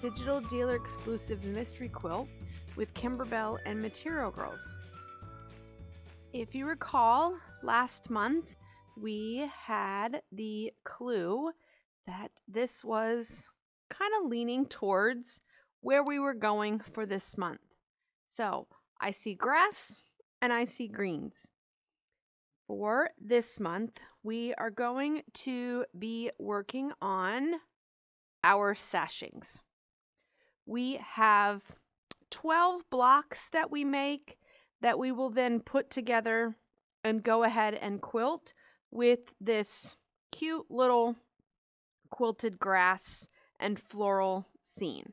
digital dealer exclusive mystery quilt with Kimberbell and Material Girls. If you recall, last month we had the clue that this was kind of leaning towards where we were going for this month. So I see grass and I see greens. For this month, we are going to be working on our sashings. We have 12 blocks that we make that we will then put together and go ahead and quilt with this cute little quilted grass and floral scene.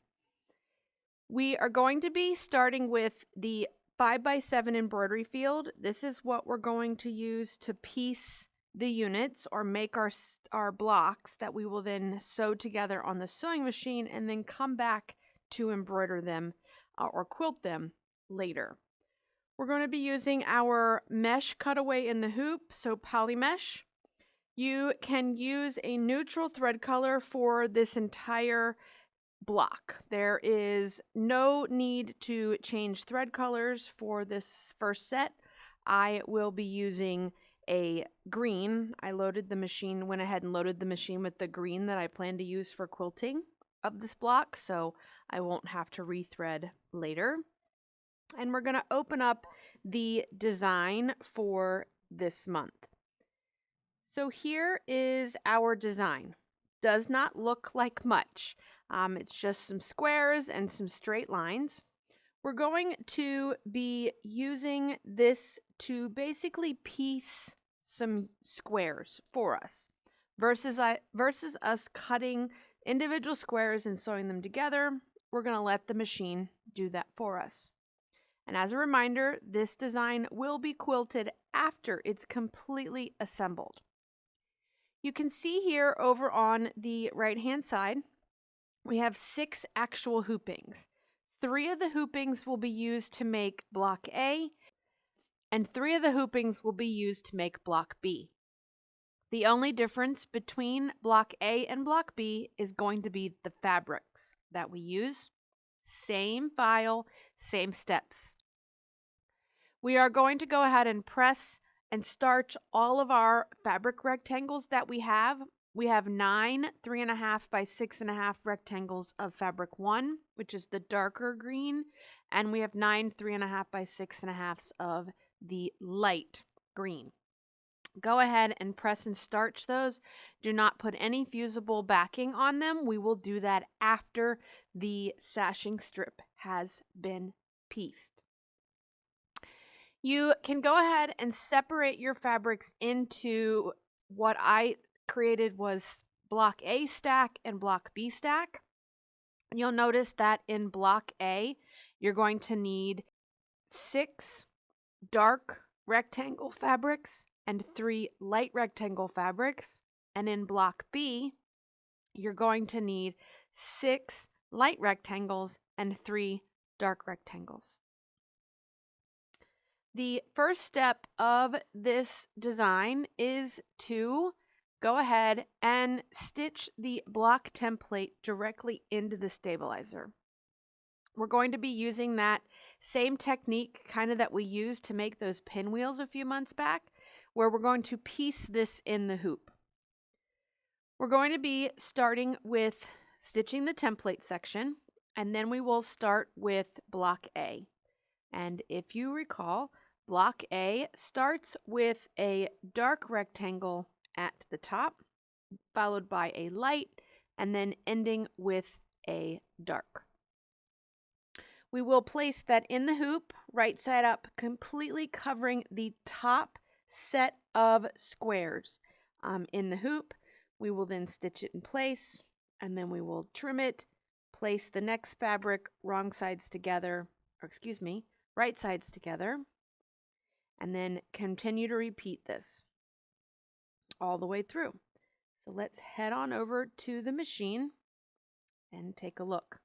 We are going to be starting with the 5x7 embroidery field. This is what we're going to use to piece the units or make our blocks that we will then sew together on the sewing machine and then come back to embroider them or quilt them later. We're going to be using our mesh cutaway in the hoop, so poly mesh. You can use a neutral thread color for this entire block. There is no need to change thread colors for this first set. I will be using a green. I went ahead and loaded the machine with the green that I plan to use for quilting of this block, so I won't have to rethread later. And we're going to open up the design for this month. So here is our design. Does not look like much. It's just some squares and some straight lines. We're going to be using this to basically piece some squares for us versus us cutting individual squares and sewing them together. We're going to let the machine do that for us. And as a reminder, this design will be quilted after it's completely assembled. You can see here over on the right-hand side, we have 6 actual hoopings. 3 of the hoopings will be used to make block A, and 3 of the hoopings will be used to make block B. The only difference between block A and block B is going to be the fabrics that we use. Same file, same steps. We are going to go ahead and press and starch all of our fabric rectangles that we have. We have 9 3.5 by 6.5 rectangles of fabric 1, which is the darker green, and we have 9 3.5 by 6.5 of the light green. Go ahead and press and starch those. Do not put any fusible backing on them. We will do that after the sashing strip has been pieced. You can go ahead and separate your fabrics into what I created was block A stack and block B stack. You'll notice that in block A, you're going to need 6 dark rectangle fabrics and 3 light rectangle fabrics. And in block B, you're going to need 6 light rectangles and 3 dark rectangles. The first step of this design is to go ahead and stitch the block template directly into the stabilizer. We're going to be using that same technique kind of that we used to make those pinwheels a few months back, where we're going to piece this in the hoop. We're going to be starting with stitching the template section, and then we will start with block A. And if you recall, block A starts with a dark rectangle at the top, followed by a light, and then ending with a dark. We will place that in the hoop, right side up, completely covering the top set of squares in the hoop. We will then stitch it in place, and then we will trim it, place the next fabric right sides together, and then continue to repeat this all the way through. So let's head on over to the machine and take a look.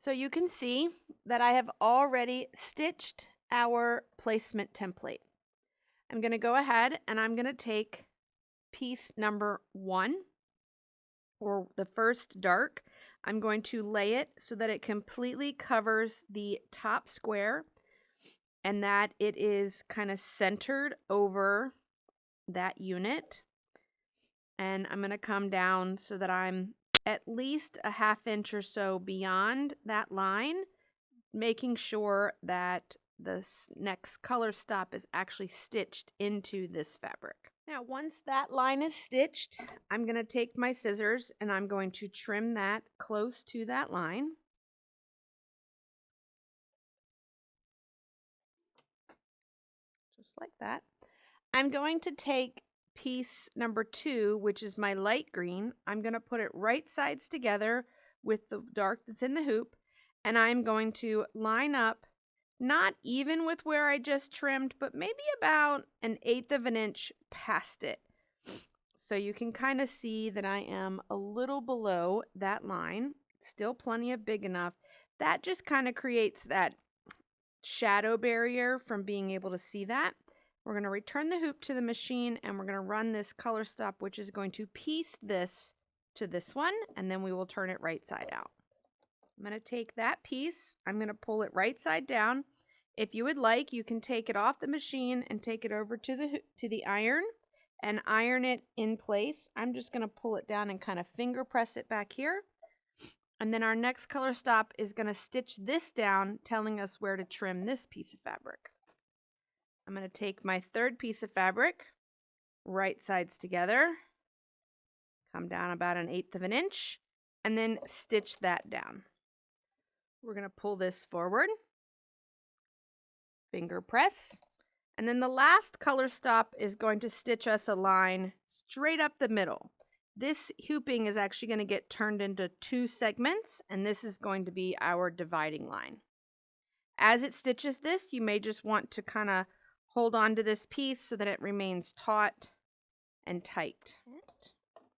So you can see that I have already stitched our placement template. I'm going to go ahead and I'm going to take piece number 1, or the first dark. I'm going to lay it so that it completely covers the top square and that it is kind of centered over that unit. And I'm going to come down so that I'm at least a ½ inch or so beyond that line, making sure that this next color stop is actually stitched into this fabric. Now, once that line is stitched, I'm going to take my scissors and I'm going to trim that close to that line. Just like that. I'm going to take piece number 2, which is my light green. I'm going to put it right sides together with the dark that's in the hoop, and I'm going to line up not even with where I just trimmed, but maybe about 1/8 of an inch past it. So you can kind of see that I am a little below that line. Still plenty of big enough. That just kind of creates that shadow barrier from being able to see that. We're going to return the hoop to the machine and we're going to run this color stop, which is going to piece this to this one, and then we will turn it right side out. I'm going to take that piece, I'm going to pull it right side down. If you would like, you can take it off the machine and take it over to the iron and iron it in place. I'm just going to pull it down and kind of finger press it back here. And then our next color stop is going to stitch this down, telling us where to trim this piece of fabric. I'm going to take my third piece of fabric, right sides together, come down about 1/8 of an inch, and then stitch that down. We're going to pull this forward, finger press, and then the last color stop is going to stitch us a line straight up the middle. This hooping is actually going to get turned into 2 segments, and this is going to be our dividing line. As it stitches this, you may just want to kind of hold on to this piece so that it remains taut and tight.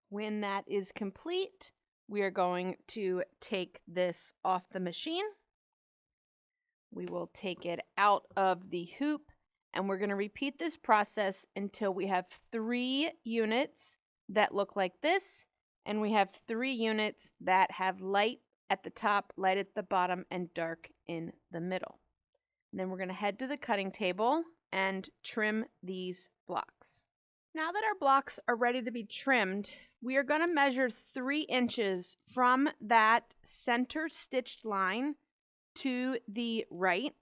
When that is complete, we are going to take this off the machine. We will take it out of the hoop, and we're going to repeat this process until we have 3 units that look like this, and we have 3 units that have light at the top, light at the bottom, and dark in the middle. And then we're going to head to the cutting table and trim these blocks. Now that our blocks are ready to be trimmed, we are going to measure 3 inches from that center stitched line to the right,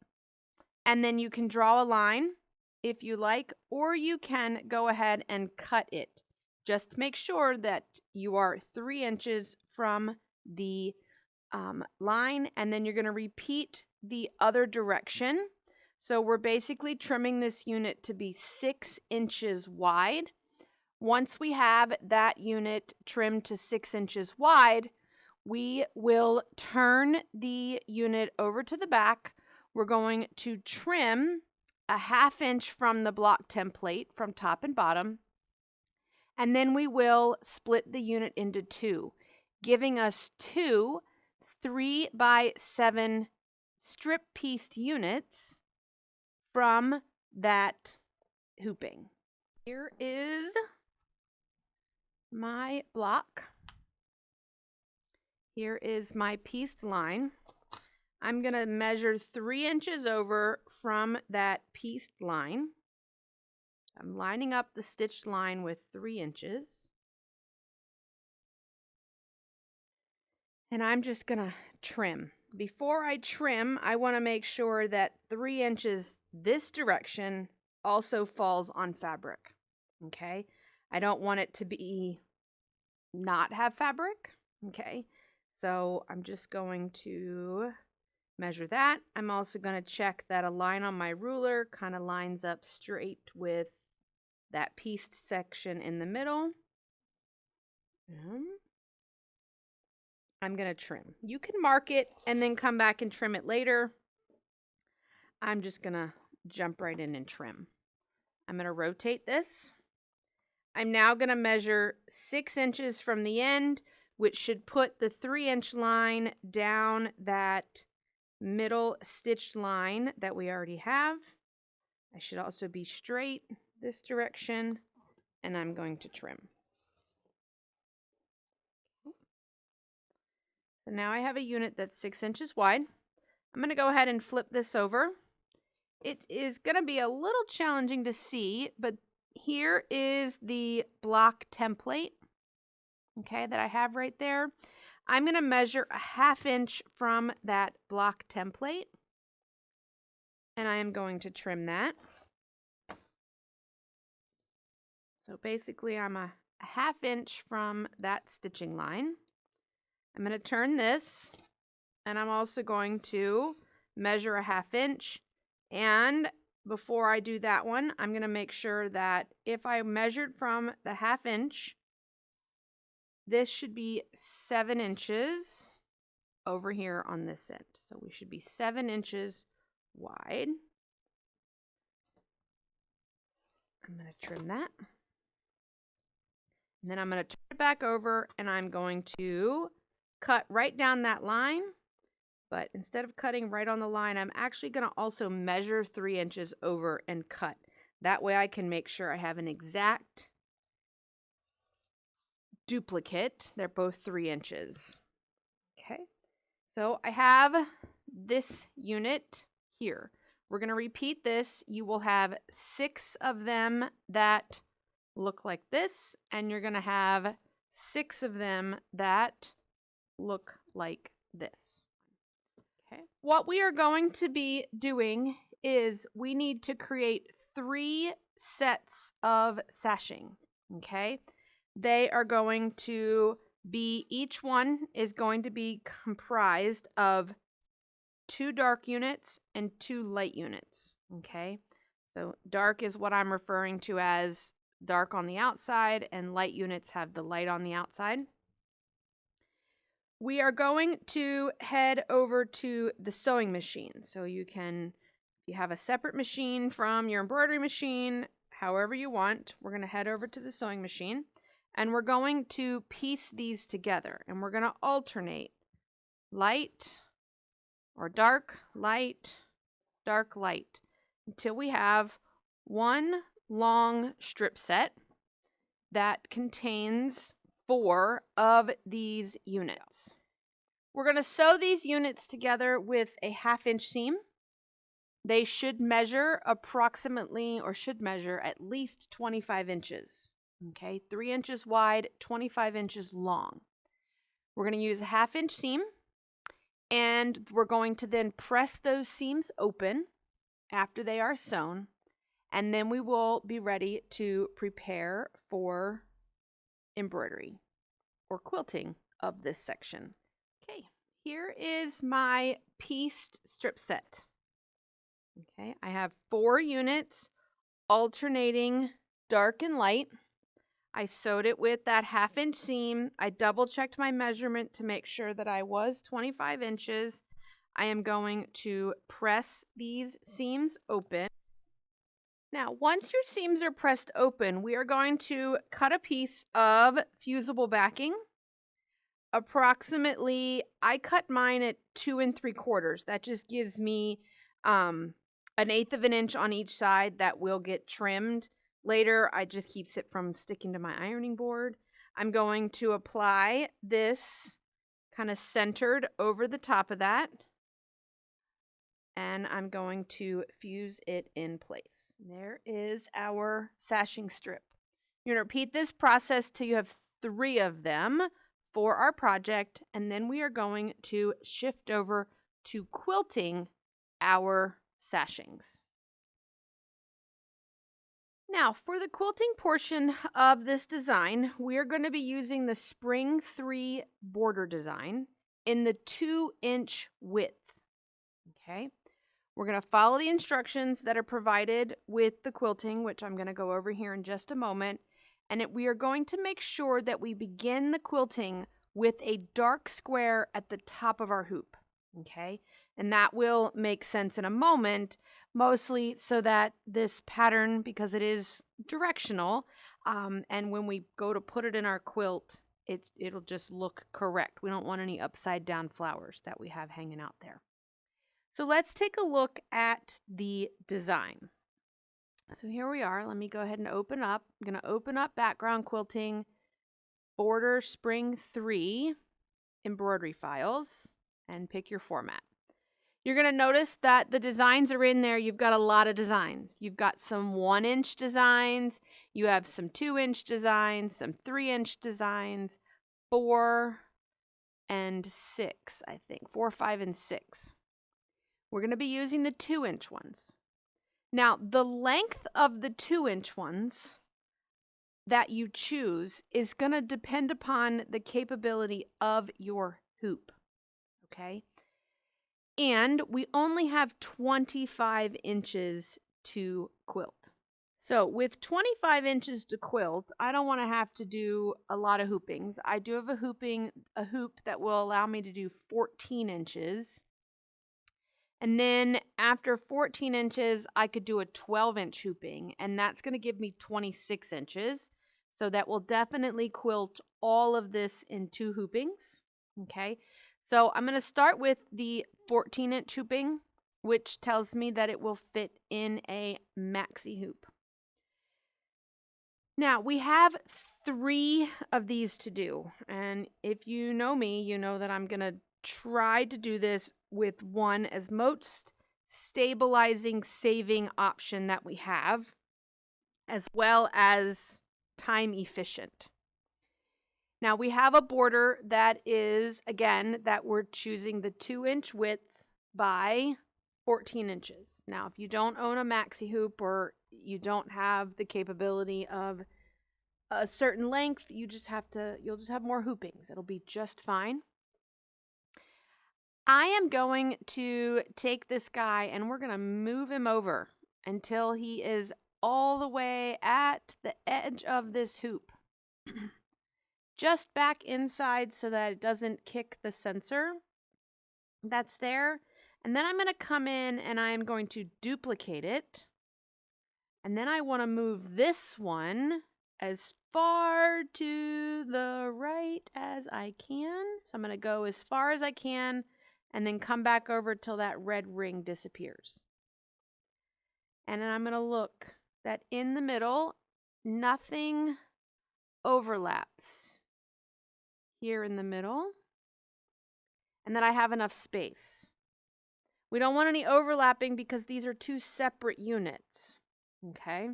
and then you can draw a line if you like, or you can go ahead and cut it. Just make sure that you are 3 inches from the line, and then you're going to repeat the other direction. So we're basically trimming this unit to be 6 inches wide. Once we have that unit trimmed to 6 inches wide, we will turn the unit over to the back. We're going to trim a ½ inch from the block template from top and bottom, and then we will split the unit into 2, giving us 2 3x7 strip pieced units from that hooping. Here is my block. Here is my pieced line. I'm going to measure 3 inches over from that pieced line. I'm lining up the stitched line with 3 inches. And I'm just going to trim. Before I trim, I want to make sure that 3 inches this direction also falls on fabric. Okay? I don't want it to be not have fabric. Okay? So I'm just going to measure that. I'm also going to check that a line on my ruler kind of lines up straight with that pieced section in the middle. I'm going to trim. You can mark it and then come back and trim it later. I'm just going to jump right in and trim. I'm going to rotate this. I'm now going to measure 6 inches from the end, which should put the 3-inch line down that middle stitched line that we already have. I should also be straight this direction, and I'm going to trim. So now I have a unit that's 6 inches wide. I'm going to go ahead and flip this over. It is going to be a little challenging to see, but here is the block template, okay, that I have right there. I'm going to measure a 1/2 inch from that block template, and I am going to trim that. So basically I'm a 1/2 inch from that stitching line. I'm going to turn this, and I'm also going to measure a 1/2 inch. And before I do that one, I'm going to make sure that if I measured from the 1/2 inch, this should be 7 inches over here on this end. So we should be 7 inches wide. I'm going to trim that. And then I'm going to turn it back over, and I'm going to cut right down that line. But instead of cutting right on the line, I'm actually going to also measure 3 inches over and cut. That way I can make sure I have an exact duplicate. They're both 3 inches. Okay, so I have this unit here. We're going to repeat this. You will have 6 of them that look like this, and you're going to have 6 of them that look like this. Okay. What we are going to be doing is we need to create 3 sets of sashing. Okay. They are going to be, each one is going to be comprised of 2 dark units and 2 light units. Okay. So dark is what I'm referring to as dark on the outside, and light units have the light on the outside. We are going to head over to the sewing machine. So you have a separate machine from your embroidery machine, however you want. We're going to head over to the sewing machine, and we're going to piece these together, and we're going to alternate light or dark, light, dark, light, until we have one long strip set that contains 4 of these units. We're going to sew these units together with a 1/2 inch seam. They should measure approximately, or should measure at least 25 inches. Okay, 3 inches wide, 25 inches long. We're going to use a 1/2 inch seam, and we're going to then press those seams open after they are sewn, and then we will be ready to prepare for embroidery or quilting of this section. Okay, here is my pieced strip set. Okay, I have 4 units alternating dark and light. I sewed it with that 1/2 inch seam. I double checked my measurement to make sure that I was 25 inches. I am going to press these seams open. Now, once your seams are pressed open, we are going to cut a piece of fusible backing. Approximately, I cut mine at 2 3/4. That just gives me an 1/8 of an inch on each side that will get trimmed later. I just keeps it from sticking to my ironing board. I'm going to apply this kind of centered over the top of that, and I'm going to fuse it in place. There is our sashing strip. You're going to repeat this process till you have 3 of them for our project, and then we are going to shift over to quilting our sashings. Now, for the quilting portion of this design, we are going to be using the Spring 3 border design in the 2-inch width. Okay, we're going to follow the instructions that are provided with the quilting, which I'm going to go over here in just a moment. And we are going to make sure that we begin the quilting with a dark square at the top of our hoop. Okay, and that will make sense in a moment, mostly so that this pattern, because it is directional, and when we go to put it in our quilt, it'll just look correct. We don't want any upside down flowers that we have hanging out there. So let's take a look at the design. So here we are. Let me go ahead and open up. I'm going to open up background quilting border Spring 3. embroidery files and pick your format. You're going to notice that the designs are in there. You've got a lot of designs. You've got some 1-inch designs. You have some 2-inch designs, some 3-inch designs, 4 and 6, I think. 4, 5, and 6. We're going to be using the 2-inch ones. Now, the length of the 2-inch ones that you choose is going to depend upon the capability of your hoop. Okay? And we only have 25 inches to quilt. So with 25 inches to quilt, I don't want to have to do a lot of hoopings. I do have a hoop that will allow me to do 14 inches. And then after 14 inches, I could do a 12-inch hooping, and that's going to give me 26 inches. So that will definitely quilt all of this in 2 hoopings. Okay, so I'm going to start with the 14-inch hooping, which tells me that it will fit in a maxi hoop. Now, we have 3 of these to do, and if you know me, you know that I'm going to try to do this with one as most stabilizing, saving option that we have, as well as time efficient. Now, we have a border that is, again, that we're choosing the 2-inch width by 14 inches. Now, if you don't own a maxi hoop or you don't have the capability of a certain length, you'll just have more hoopings. It'll be just fine. I am going to take this guy and we're going to move him over until he is all the way at the edge of this hoop. Just back inside so that it doesn't kick the sensor that's there. And then I'm going to come in and I'm going to duplicate it. And then I want to move this one as far to the right as I can. So I'm going to go as far as I can and then come back over till that red ring disappears. And then I'm going to look that in the middle, nothing overlaps here in the middle, and that I have enough space. We don't want any overlapping because these are 2 separate units. Okay?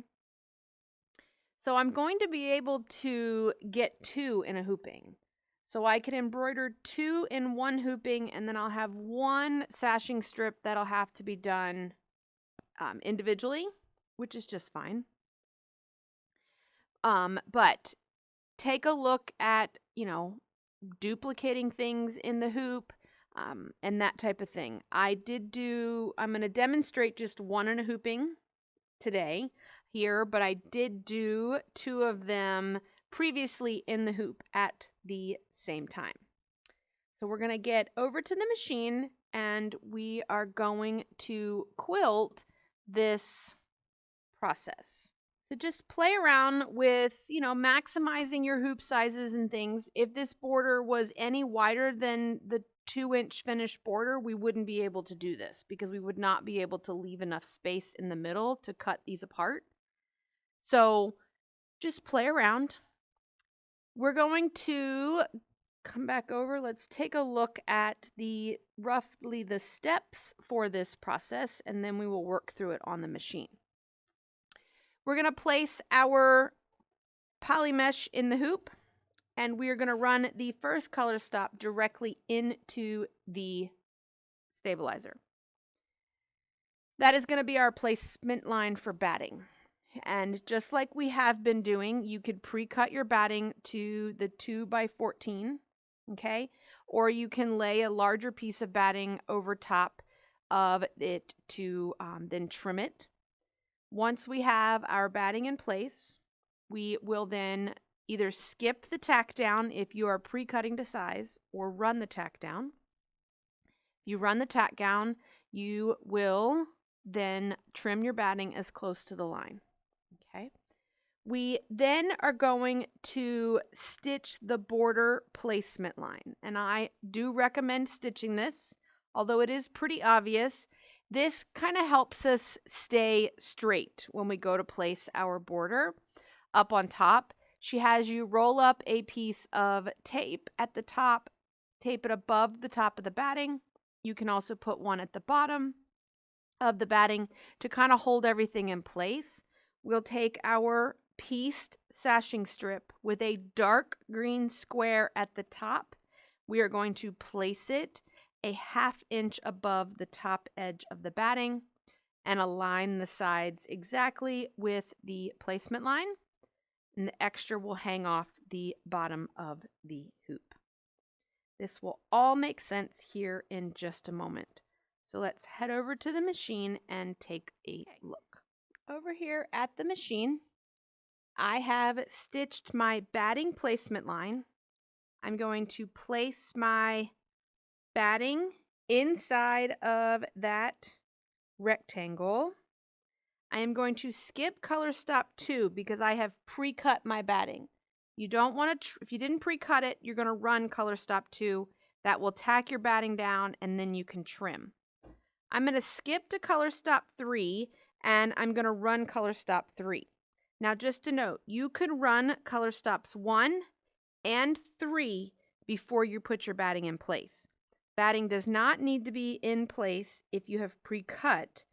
So I'm going to be able to get 2 in a hooping. So I can embroider 2 in one hooping, and then I'll have 1 sashing strip that'll have to be done individually, which is just fine. But take a look at, duplicating things in the hoop and that type of thing. I'm going to demonstrate just 1 in a hooping today here, but I did do 2 of them previously in the hoop at the same time. So we're going to get over to the machine and we are going to quilt this process. So just play around with, maximizing your hoop sizes and things. If this border was any wider than the 2-inch finished border, we wouldn't be able to do this because we would not be able to leave enough space in the middle to cut these apart. So just play around. We're going to come back over. Let's take a look at roughly the steps for this process, and then we will work through it on the machine. We're going to place our poly mesh in the hoop, and we're going to run the first color stop directly into the stabilizer. That is going to be our placement line for batting. And just like we have been doing, you could pre-cut your batting to the 2x14, okay? Or you can lay a larger piece of batting over top of it to then trim it. Once we have our batting in place, we will then either skip the tack down if you are pre-cutting to size or run the tack down. If you run the tack down, you will then trim your batting as close to the line. Okay. We then are going to stitch the border placement line. And I do recommend stitching this, although it is pretty obvious. This kind of helps us stay straight when we go to place our border up on top. She has you roll up a piece of tape at the top, tape it above the top of the batting. You can also put one at the bottom of the batting to kind of hold everything in place. We'll take our pieced sashing strip with a dark green square at the top. We are going to place it a 1/2 inch above the top edge of the batting and align the sides exactly with the placement line, and the extra will hang off the bottom of the hoop. This will all make sense here in just a moment. So let's head over to the machine and take a look. Over here at the machine, I have stitched my batting placement line. I'm going to place my batting inside of that rectangle. I am going to skip color stop 2 because I have pre-cut my batting. You don't want to, if you didn't pre-cut it, you're going to run color stop 2. That will tack your batting down and then you can trim. I'm going to skip to color stop 3 and I'm going to run color stop 3. Now just to note, you could run color stops 1 and 3 before you put your batting in place. Batting does not need to be in place if you have pre-cut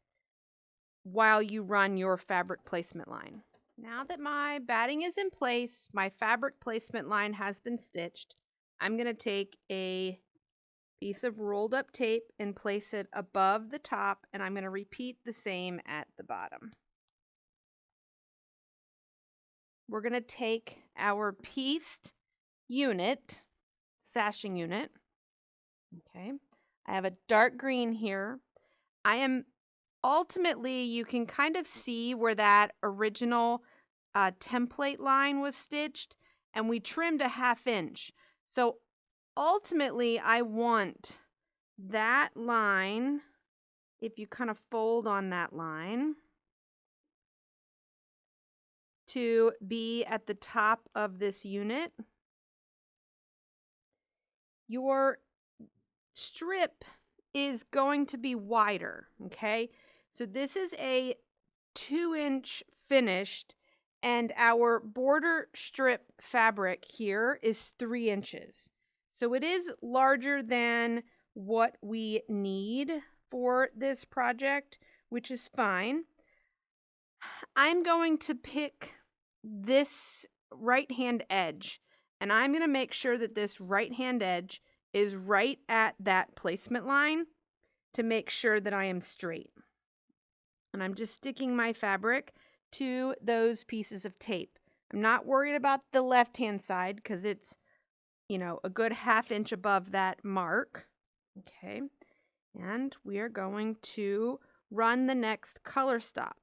while you run your fabric placement line. Now that my batting is in place, my fabric placement line has been stitched, I'm going to take a piece of rolled up tape and place it above the top, and I'm going to repeat the same at the bottom. We're going to take our pieced unit, sashing unit. Okay, I have a dark green here. Ultimately, you can kind of see where that original template line was stitched, and we trimmed a 1/2 inch. So ultimately, I want that line, if you kind of fold on that line, to be at the top of this unit. Your strip is going to be wider, okay? So this is a 2-inch finished, and our border strip fabric here is 3 inches. So it is larger than what we need for this project, which is fine. I'm going to pick this right-hand edge, and I'm going to make sure that this right-hand edge is right at that placement line to make sure that I am straight. And I'm just sticking my fabric to those pieces of tape. I'm not worried about the left-hand side because it's, a good 1/2 inch above that mark. Okay, and we are going to run the next color stop.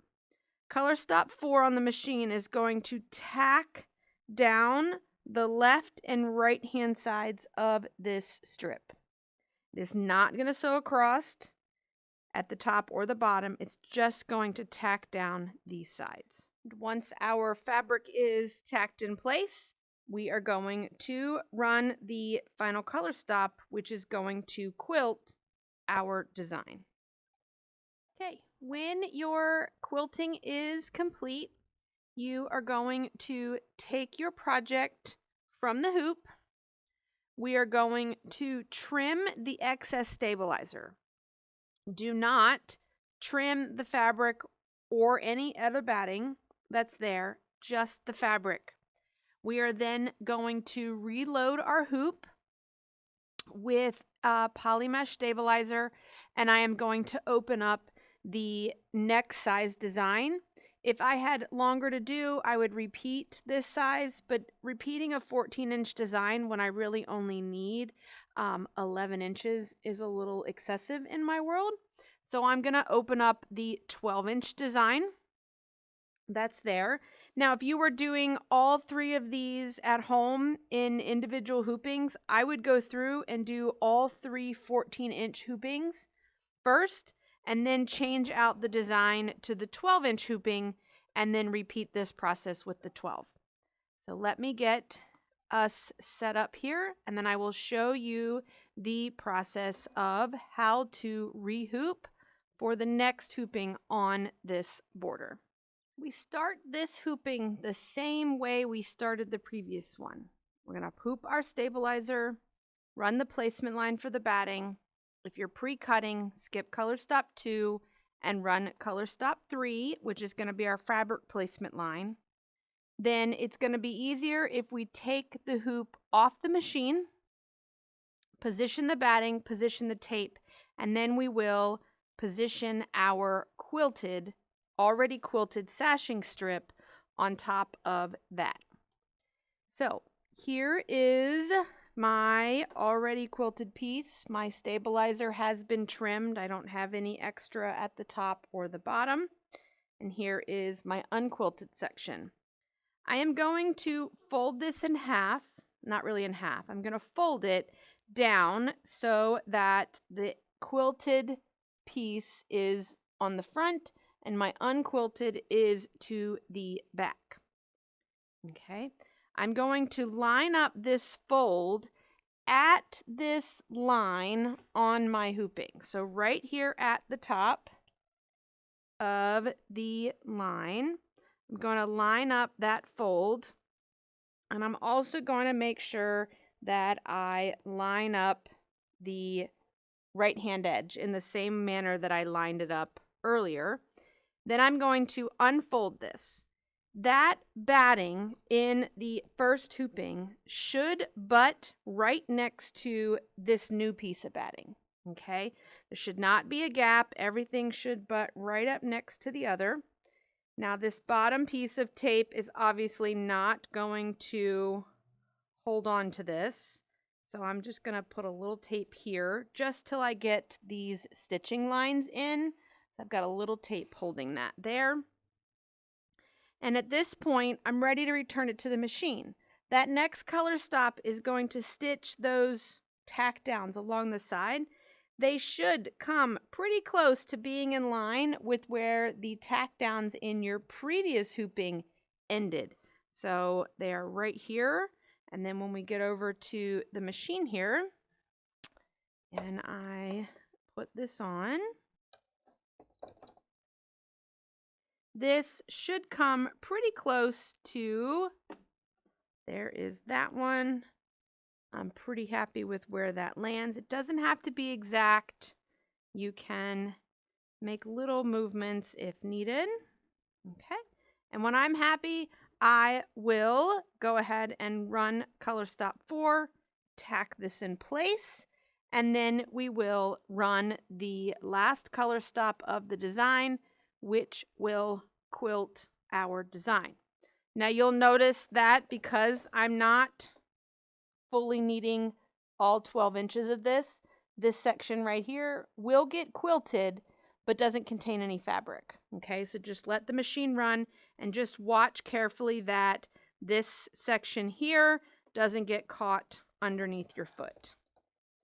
Color stop 4 on the machine is going to tack down the left and right hand sides of this strip. It is not going to sew across at the top or the bottom. It's just going to tack down these sides. Once our fabric is tacked in place, we are going to run the final color stop, which is going to quilt our design. Okay, when your quilting is complete, you are going to take your project from the hoop. We are going to trim the excess stabilizer. Do not trim the fabric or any other batting that's there, just the fabric. We are then going to reload our hoop with a poly mesh stabilizer, and I am going to open up the next size design. If I had longer to do, I would repeat this size, but repeating a 14-inch design when I really only need 11 inches is a little excessive in my world. So I'm going to open up the 12-inch design. That's there. Now, if you were doing all 3 of these at home in individual hoopings, I would go through and do all 3 14-inch hoopings first, and then change out the design to the 12-inch hooping, and then repeat this process with the 12. So let me get us set up here, and then I will show you the process of how to rehoop for the next hooping on this border. We start this hooping the same way we started the previous one. We're going to hoop our stabilizer. run the placement line for the batting. If you're pre-cutting, skip color stop 2 and run color stop 3, which is going to be our fabric placement line. Then it's going to be easier if we take the hoop off the machine, position the batting, position the tape, and then we will position our already quilted sashing strip on top of that. So here is my already quilted piece. My stabilizer has been trimmed. I don't have any extra at the top or the bottom. And here is my unquilted section. I am going to fold this in half, not really in half. I'm going to fold it down so that the quilted piece is on the front and my unquilted is to the back. Okay, I'm going to line up this fold at this line on my hooping. So right here at the top of the line, I'm going to line up that fold, and I'm also going to make sure that I line up the right hand edge in the same manner that I lined it up earlier. Then I'm going to unfold this. That batting in the first hooping should butt right next to this new piece of batting. Okay, there should not be a gap. Everything should butt right up next to the other. Now this bottom piece of tape is obviously not going to hold on to this. So I'm just going to put a little tape here just till I get these stitching lines in. So I've got a little tape holding that there. And at this point, I'm ready to return it to the machine. That next color stop is going to stitch those tack downs along the side. They should come pretty close to being in line with where the tack downs in your previous hooping ended. So they are right here. And then when we get over to the machine here, and I put this on, this should come pretty close to, there is that one. I'm pretty happy with where that lands. It doesn't have to be exact. You can make little movements if needed. Okay. And when I'm happy, I will go ahead and run color stop 4, tack this in place, and then we will run the last color stop of the design, which will quilt our design. Now you'll notice that because I'm not fully needing all 12 inches of this section right here will get quilted, but doesn't contain any fabric. Okay, so just let the machine run and just watch carefully that this section here doesn't get caught underneath your foot.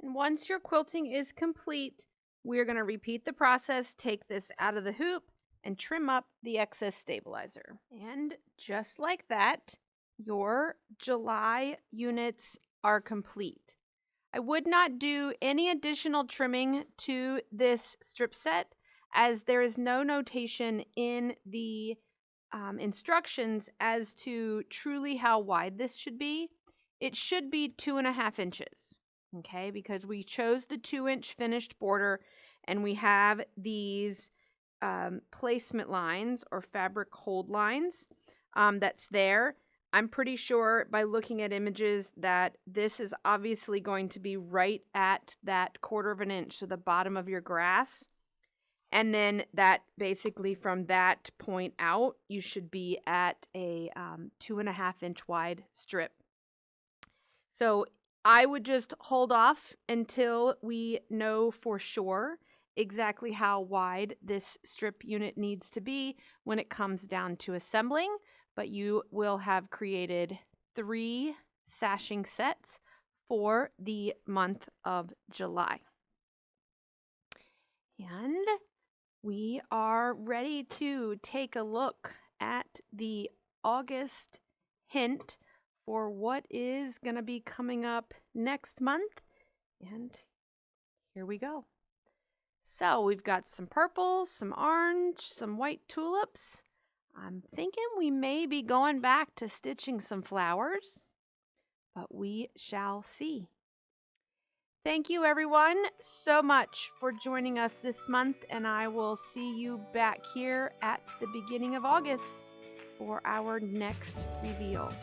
And once your quilting is complete, we're going to repeat the process, take this out of the hoop, and trim up the excess stabilizer. And just like that, your July units are complete. I would not do any additional trimming to this strip set as there is no notation in the instructions as to truly how wide this should be. It should be 2.5 inches, okay, because we chose the 2-inch finished border and we have these placement lines or fabric hold lines that's there. I'm pretty sure by looking at images that this is obviously going to be right at that 1/4 inch, so the bottom of your grass. And then that basically from that point out, you should be at a 2.5 inch wide strip. So I would just hold off until we know for sure exactly how wide this strip unit needs to be when it comes down to assembling. But you will have created 3 sashing sets for the month of July. And we are ready to take a look at the August hint for what is going to be coming up next month. And here we go. So we've got some purple, some orange, some white tulips. I'm thinking we may be going back to stitching some flowers, but we shall see. Thank you, everyone, so much for joining us this month, and I will see you back here at the beginning of August for our next reveal.